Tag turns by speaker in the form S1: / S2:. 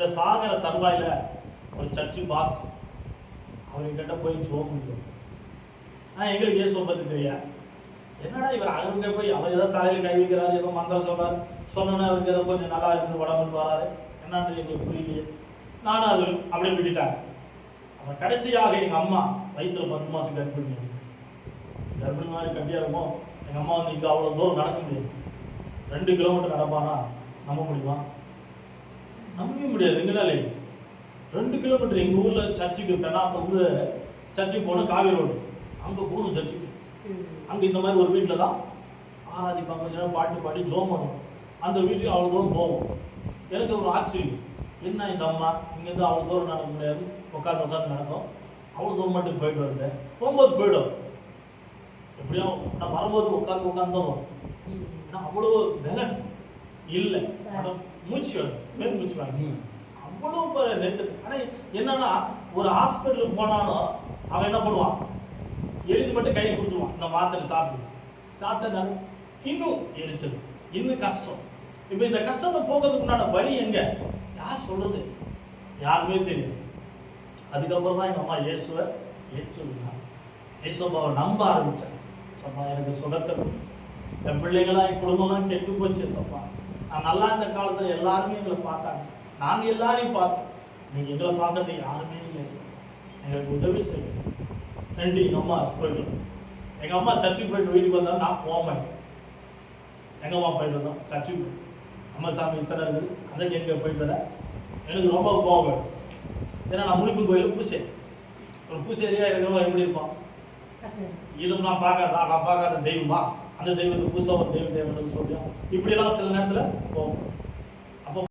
S1: இந்த சாகர தருவாயில் ஒரு சர்ச்சு பாஸ் அவர்கிட்ட போய் ஜோம் முடியும். எங்களுக்கு இயேசுவை பற்றி தெரியாது. என்னடா இவர் அவருங்க போய் அவர் ஏதோ தலையில் கை வைக்கிறாரு, ஏதோ மந்திரம் சொல்றாரு, சொன்னோன்னே அவருக்கு ஏதோ கொஞ்சம் நல்லா இருக்குது உடம்புன்னு வராரு, என்னன்னு எங்களுக்கு புரியலையே. நானும் அது அப்படியே விட்டுட்டாங்க. அவன் கடைசியாக எங்கள் அம்மா வயிற்றுல 10 மாதம் கர்ப்பிணி மாதிரி கட்டியாக இருக்கும். எங்கள் அம்மா வந்து இங்கே அவ்வளோ தூரம் நடக்க முடியாது. 2 கிலோமீட்டர் நடப்பானா நம்ப முடியுமா? நம்பவே முடியாது. எங்கனாலே 2 கிலோமீட்டர் எங்கள் ஊரில் சர்ச்சுக்கு இருப்பேன்னா அந்த ஊரில் சர்ச்சுக்கு போகணும், காவேரி ரோடு அங்கே போகணும் சர்ச்சுக்கு. அங்கே இந்த மாதிரி ஒரு வீட்டில் தான் ஆராதிப்பாங்க, கொஞ்ச நேரம் பாட்டு பாடி ஜோம் பண்ணுவோம். அந்த வீட்டுக்கு அவ்வளோ தூரம் போவோம். எனக்கு ஒரு ஆச்சரியம், என்ன இந்த அம்மா இங்கேருந்து அவ்வளோ தூரம் நடக்க முடியாது, உட்காந்து நடக்கும், அவ்வளோ தூரம் மட்டும் போயிட்டு வருது. போகும்போது போயிடும், எப்படியும் நான் வரும்போது உட்காந்து தான் வரும். ஏன்னா அவ்வளோ பெலன் இல்லை, மூச்சு வேணும், மூச்சு வாங்கி அவ்வளோ நெட்டு. ஆனால் என்னன்னா ஒரு ஹாஸ்பிட்டலுக்கு போனாலும் அவன் என்ன பண்ணுவான், எழுதி மட்டும் கையில் கொடுத்துருவான், இந்த மாத்திரை சாப்பிட்டதுனால இன்னும் எரிச்சல், இன்னும் கஷ்டம். இப்போ இந்த கஷ்டத்தை போகிறதுக்கு உண்டான வழி எங்க, யார் சொல்றது, யாருமே தெரியும். அதுக்கப்புறம் தான் எங்கள் அம்மா இயேசுவை ஏற்றுனாங்க. இயேசுவை நம்ப ஆரம்பித்தேன். சப்பா எனக்கு சுகத்தை, என் பிள்ளைங்களாம் என் குடும்பம்லாம் கெட்டு போச்சு சப்பா. நான் நல்லா இந்த காலத்தில் எல்லாருமே எங்களை பார்த்தாங்க, நாங்கள் எல்லாரையும் பார்த்தோம். நீங்கள் எங்களை பார்க்கறது யாருமே இல்லை சார், எங்களுக்கு உதவி செய்யுங்க. 2 எங்கள் அம்மா போயிட்டு, எங்கள் அம்மா சர்ச்சுக்கு போயிட்டு வீட்டுக்கு வந்தாலும் நான் போவேன். எங்கள் அம்மா போயிட்டு வந்தோம் சர்ச்சுக்கு, அம்மா சாமி இத்தனை இருக்குது அன்றைக்கு எங்கே போயிட்டு வர எனக்கு ரொம்ப போவேன். ஏன்னா நான் முனிப்பு கோயில் பூசை, ஒரு பூசேரியா இருக்கிறவங்க எப்படி இருப்பான், இது நான் பார்க்காத தெய்வமா, அந்த தெய்வத்தை பூசை ஒரு தெய்வம் சொல்லியா, இப்படிலாம் சில நேரத்தில் போவோம்.